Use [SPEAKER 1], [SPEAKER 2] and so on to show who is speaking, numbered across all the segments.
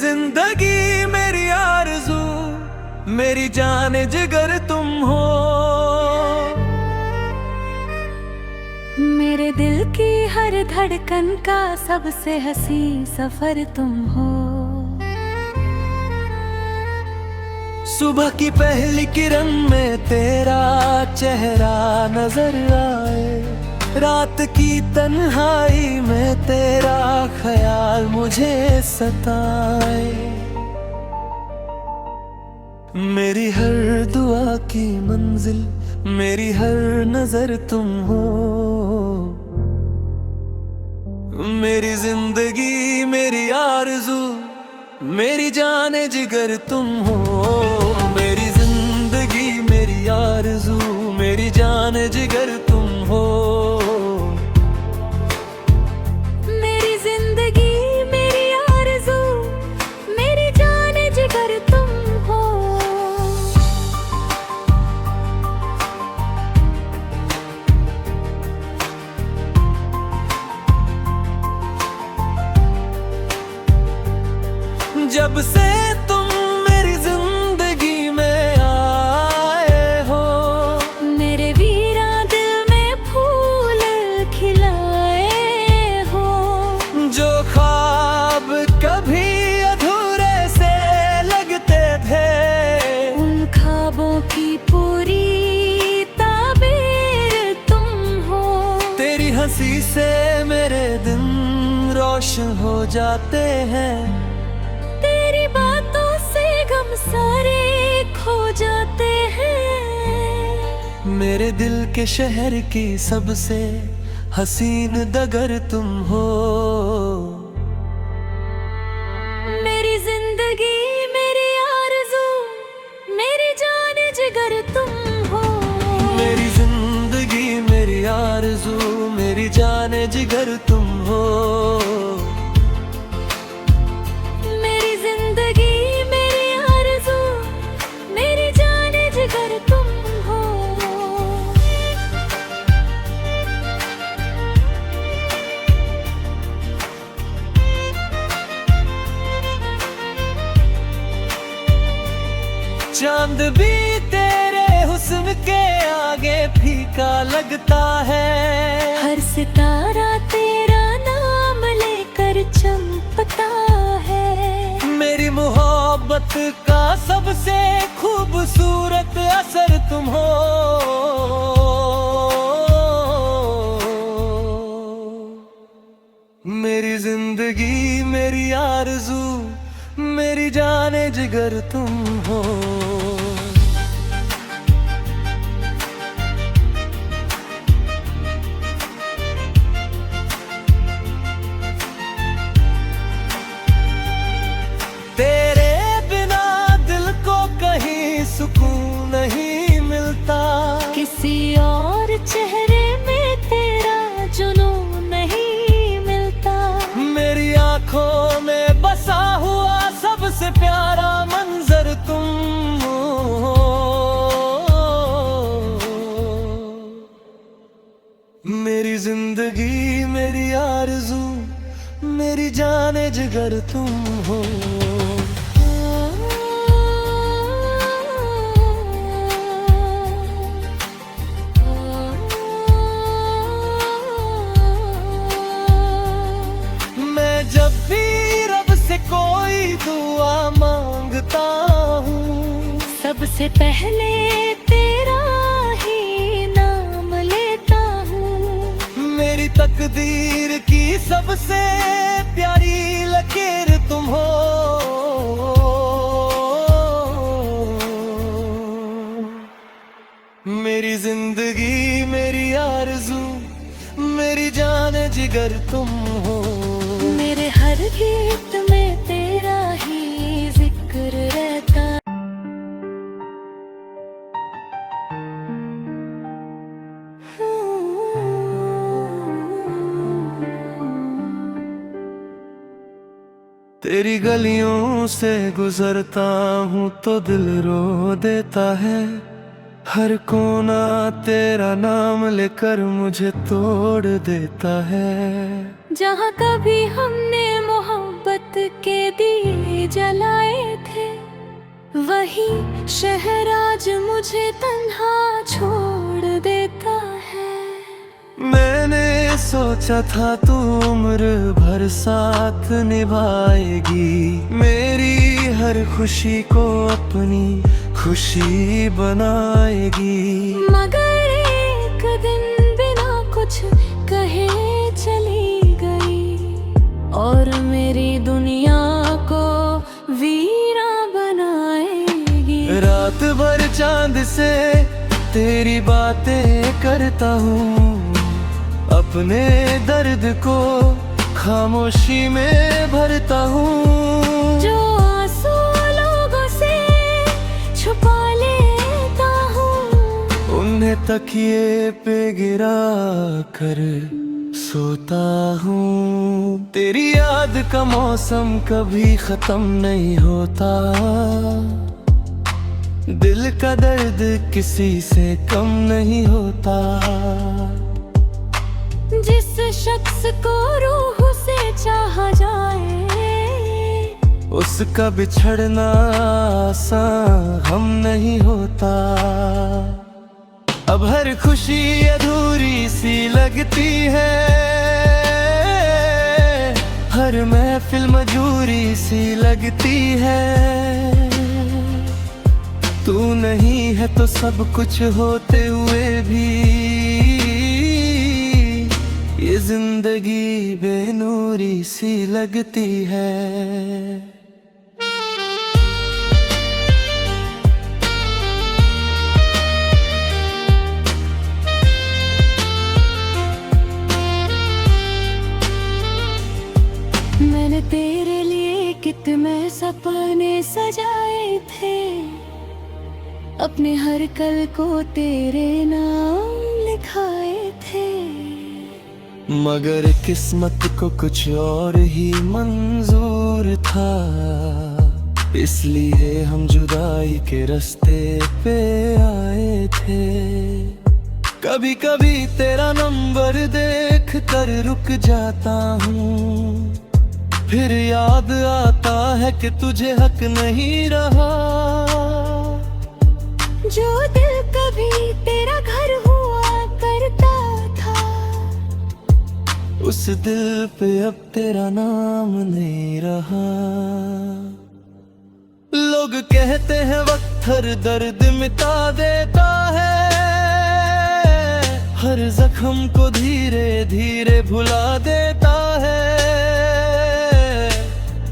[SPEAKER 1] जिंदगी मेरी आरज़ू, मेरी जान जिगर तुम हो।
[SPEAKER 2] मेरे दिल की हर धड़कन का सबसे हंसी सफर तुम हो।
[SPEAKER 1] सुबह की पहली किरण में तेरा चेहरा नजर आए, रात की तन्हाई में तेरा ख्याल मुझे सताए। मेरी हर दुआ की मंजिल, मेरी हर नजर तुम हो। मेरी जिंदगी मेरी आरज़ू, मेरी जान जिगर तुम हो। मेरी जिंदगी मेरी आरज़ू, मेरी जान जिगर तुम हो।
[SPEAKER 2] मेरी जिंदगी मेरी आरज़ू, मेरी जान जिगर तुम हो।
[SPEAKER 1] जब से तुम मेरी जिंदगी में आए हो,
[SPEAKER 2] मेरे वीरा दिल में फूल खिलाए हो।
[SPEAKER 1] जो ख्वाब कभी अधूरे से लगते थे,
[SPEAKER 2] उन ख्वाबों की पूरी ताबीर तुम हो।
[SPEAKER 1] तेरी हंसी से मेरे दिन रोशन हो जाते हैं।
[SPEAKER 2] तेरी बातों से गम सारे खो जाते हैं।
[SPEAKER 1] मेरे दिल के शहर की सबसे हसीन डगर तुम हो।
[SPEAKER 2] मेरी जिंदगी मेरी आरज़ू, मेरी जान जिगर तुम हो।
[SPEAKER 1] मेरी जिंदगी मेरी आरज़ू, मेरी जान जिगर तुम हो।
[SPEAKER 2] मेरी जिंदगी मेरी आरज़ू, मेरी जान जिगर तुम हो।
[SPEAKER 1] चांद भी तेरे हुस्न के आगे फीका लगता है।
[SPEAKER 2] हर सितारा तेरा नाम लेकर चमकता है।
[SPEAKER 1] मेरी मोहब्बत का सबसे खूबसूरत असर तुम हो। मेरी जिंदगी मेरी आरज़ू, मेरी जान जिगर तुम हो। तेरे बिना दिल को कहीं सुकून नहीं मिलता।
[SPEAKER 2] किसी और चेहरे में तेरा जुनून नहीं मिलता।
[SPEAKER 1] मेरी आंखों में बसा हुआ सबसे प्यारा मंजर तुम हो। मेरी जिंदगी मेरी आरज़ू, मेरी जान जिगर तुम हो। मैं जब भी रब से कोई दुआ मांगता हूँ,
[SPEAKER 2] सबसे पहले तेरा ही नाम लेता हूँ।
[SPEAKER 1] मेरी तकदीर की सबसे प्यारी लकीर तुम हो। मेरी जिंदगी मेरी आरज़ू, मेरी जान जिगर तुम हो।
[SPEAKER 2] मेरे हर गीत में तेरा ही जिक्र रहता।
[SPEAKER 1] तेरी गलियों से गुजरता हूँ तो दिल रो देता है। हर कोना तेरा नाम लेकर मुझे तोड़ देता है।
[SPEAKER 2] जहाँ कभी हमने मोहब्बत के दिए जलाए थे, वही शहर आज मुझे तन्हा छोड़ देता है।
[SPEAKER 1] मैंने सोचा था तू उम्र भर साथ निभाएगी, मेरी हर खुशी को अपनी खुशी बनाएगी।
[SPEAKER 2] मगर एक दिन बिना कुछ कहे चली गई, और मेरी दुनिया को वीरा बनाएगी।
[SPEAKER 1] रात भर चांद से तेरी बातें करता हूँ, अपने दर्द को खामोशी में भरता हूँ।
[SPEAKER 2] जो आंसू लोगों से छुपा लेता हूँ,
[SPEAKER 1] उन्हें तकिए पे गिरा कर सोता हूँ। तेरी याद का मौसम कभी खत्म नहीं होता, दिल का दर्द किसी से कम नहीं होता।
[SPEAKER 2] जिस शख्स को रूह से चाहा जाए,
[SPEAKER 1] उसका बिछड़ना आसान हम नहीं होता। अब हर खुशी अधूरी सी लगती है, हर महफिल मजूरी सी लगती है। तू नहीं है तो सब कुछ होते हुए भी ये जिंदगी बेनूरी सी लगती है।
[SPEAKER 2] मैंने तेरे लिए कितने सपने सजाए थे, अपने हर कल को तेरे नाम लिखाए थे।
[SPEAKER 1] मगर किस्मत को कुछ और ही मंजूर था, इसलिए हम जुदाई के रास्ते पे आए थे। कभी कभी तेरा नंबर देख कर रुक जाता हूँ, फिर याद आता है कि तुझे हक नहीं रहा।
[SPEAKER 2] जो दिल कभी तेरा घर हुआ करता था,
[SPEAKER 1] उस दिल पे अब तेरा नाम नहीं रहा। लोग कहते हैं वक्त हर दर्द मिटा देता है, हर जख्म को धीरे धीरे भुला देता है।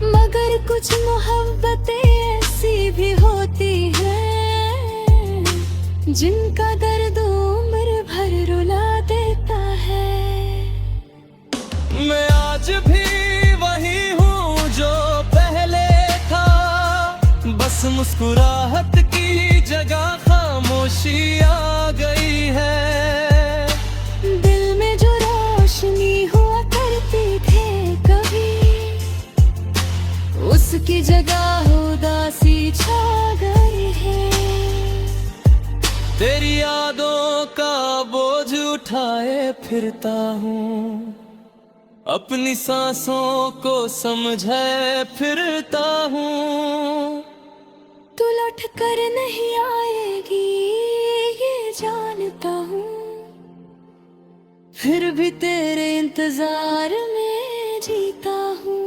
[SPEAKER 2] मगर कुछ मोहब्बतें ऐसी भी होती हैं, जिनका दर्द उम्र भर रुला देता है।
[SPEAKER 1] मैं आज भी वही हूँ जो पहले था, बस मुस्कुराहट की जगह खामोशी आ गई है।
[SPEAKER 2] दिल में जो रोशनी हुआ करती थे कभी, उसकी जगह उदासी छा गई है।
[SPEAKER 1] तेरी यादों का बोझ उठाए फिरता हूँ, अपनी सांसों को समझे फिरता हूँ।
[SPEAKER 2] तू लौट कर नहीं आएगी ये जानता हूँ, फिर भी तेरे इंतजार में जीता हूँ।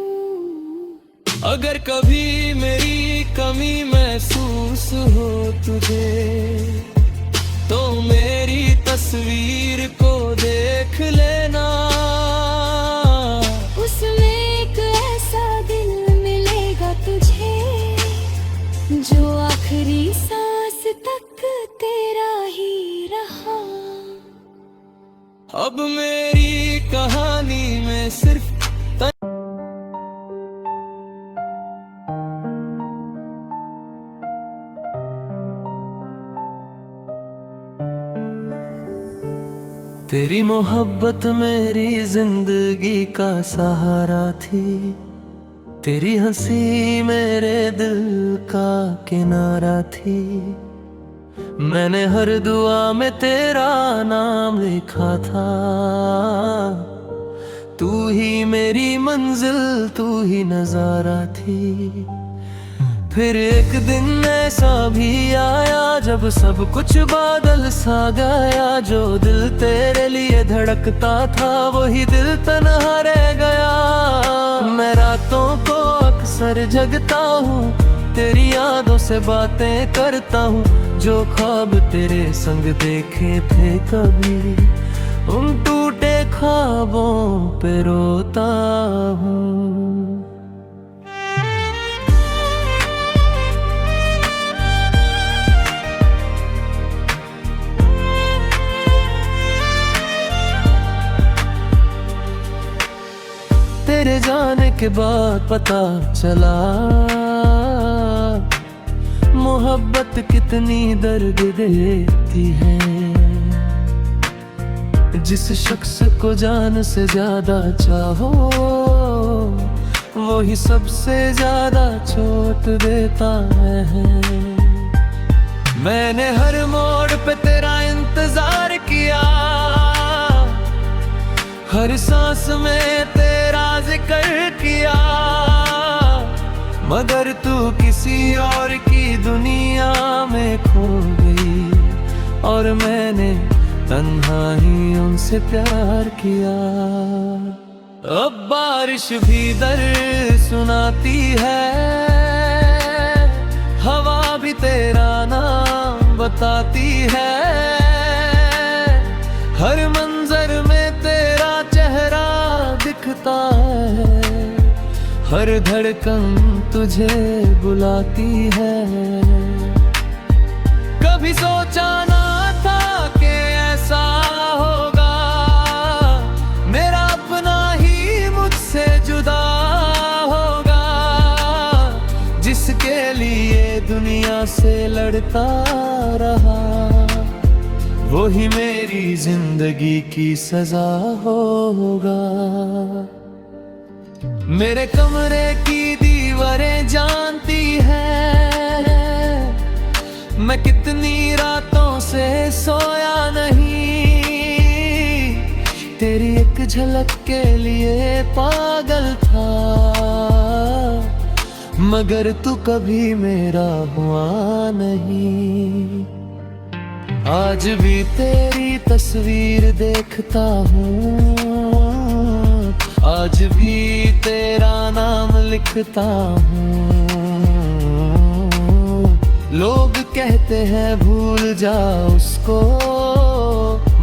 [SPEAKER 1] अगर कभी मेरी कमी महसूस हो तुझे, तो मेरी तस्वीर को देख लेना।
[SPEAKER 2] उसमें एक ऐसा दिल मिलेगा तुझे, जो आखिरी सांस तक तेरा ही रहा।
[SPEAKER 1] अब मेरी कहानी में सिर्फ तेरी मोहब्बत मेरी जिंदगी का सहारा थी, तेरी हंसी मेरे दिल का किनारा थी। मैंने हर दुआ में तेरा नाम लिखा था, तू ही मेरी मंजिल, तू ही नजारा थी। फिर एक दिन ऐसा भी आया जब सब कुछ बादल सा गया। जो दिल तेरे लिए धड़कता था वही दिल तन्हा रह गया। मैं रातों को अक्सर जगता हूँ, तेरी यादों से बातें करता हूँ। जो ख्वाब तेरे संग देखे थे कभी, उन टूटे ख्वाबों पे रोता हूँ। तेरे जाने के बाद पता चला मोहब्बत कितनी दर्द देती है। जिस शख्स को जान से ज्यादा चाहो वो ही सबसे ज्यादा चोट देता है। मैंने हर मोड़ पे तेरा इंतजार किया, हर सांस में तेरा जिक्र किया। मगर तू किसी और की दुनिया में खो गई और मैंने तन्हा ही उनसे प्यार किया। अब बारिश भी दर्द सुनाती है, हवा भी तेरा नाम बताती है। हर मंजर में तेरा चेहरा दिखता है, हर धड़कन तुझे बुलाती है। कभी सोचा ना था कि ऐसा होगा, मेरा अपना ही मुझसे जुदा होगा। जिसके लिए दुनिया से लड़ता रहा वो ही मेरी जिंदगी की सजा होगा। मेरे कमरे की दीवारें जानती है मैं कितनी रातों से सोया नहीं। तेरी एक झलक के लिए पागल था, मगर तू कभी मेरा हुआ नहीं। आज भी तेरी तस्वीर देखता हूँ, आज भी तेरा नाम लिखता हूँ। लोग कहते हैं भूल जा उसको,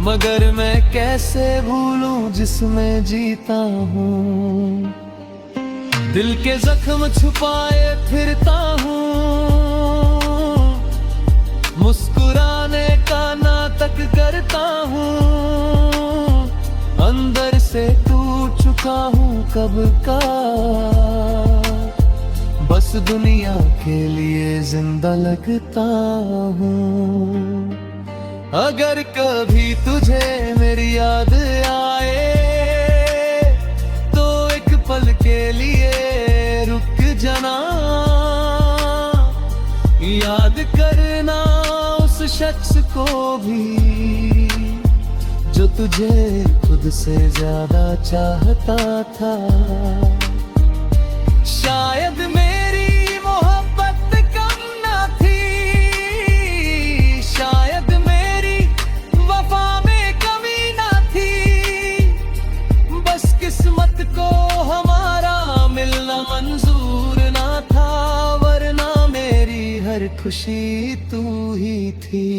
[SPEAKER 1] मगर मैं कैसे भूलूं जिसमें जीता हूँ। दिल के जख्म छुपाए फिरता हूँ, मुस्कुराने का नाटक करता हूँ। अंदर से टूट चुका हूँ कब का, बस दुनिया के लिए जिंदा लगता हूँ। अगर कभी तुझे मेरी याद आए तो एक पल के लिए रुक जाना। याद करना उस शख्स को भी जो तुझे खुद से ज्यादा चाहता था। शायद मेरी मोहब्बत कम ना थी, शायद मेरी वफा में कमी ना थी। बस किस्मत को हमारा मिलना मंजूर ना था, वरना मेरी हर खुशी तू ही थी।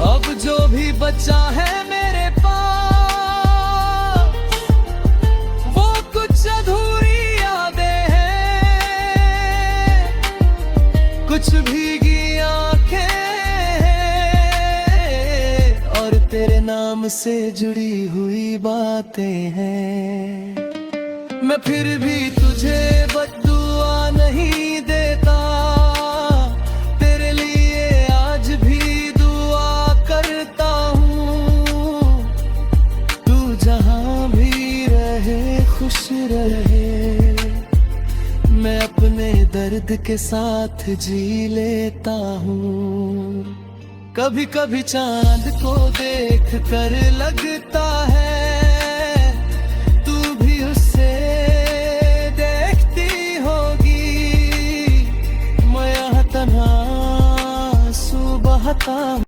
[SPEAKER 1] अब जो भी बचा है मेरे पास वो कुछ अधूरी यादें हैं, कुछ भीगी आंखें और तेरे नाम से जुड़ी हुई बातें हैं। मैं फिर भी तुझे बद्दुआ नहीं देता, तेरे लिए आज भी दुआ करता हूँ। तू जहाँ भी रहे खुश रहे, मैं अपने दर्द के साथ जी लेता हूँ। कभी कभी चांद को देख कर लगता है तू भी उससे देखती होगी। मैं यहाँ तन्हा आंसू बहाता